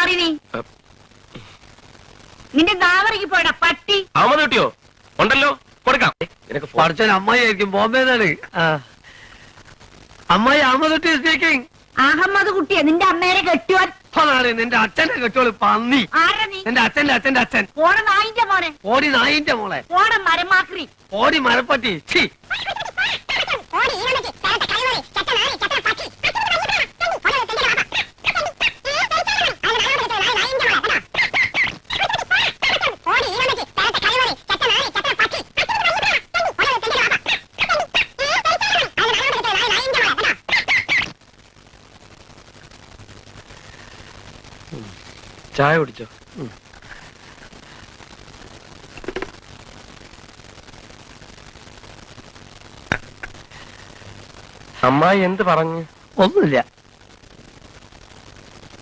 മാറി നീ. നിന്റെ നാവറിക്ക് പോയടാ പട്ടി. അഹമ്മദ് കുട്ടിയോ ഉണ്ടല്ലോ, കൊടുക്കാം. പഠിച്ചൻ അമ്മായി ആയിരിക്കും, ബോംബെന്നാണ്. അമ്മായി അഹമ്മദ് കുട്ടി സ്പീക്കിംഗ്. അഹമ്മദ് കുട്ടിയെ നിന്റെ അമ്മേനെ കെട്ടുവാൻ. അതാണ് നിന്റെ അച്ഛനെ കെട്ടോള് പന്നി. ആരാ നീ? എന്റെ അച്ഛന്റെ അച്ഛൻ. പോണ നായിന്റെ മോനെ. ഓടി നായിന്റെ മോളെ. പോണ മരമാക്രി. ഓടി മരപ്പട്ടി. ചായ കുടിച്ചോ? അമ്മായി എന്ത് പറഞ്ഞു? ഒന്നുമില്ല.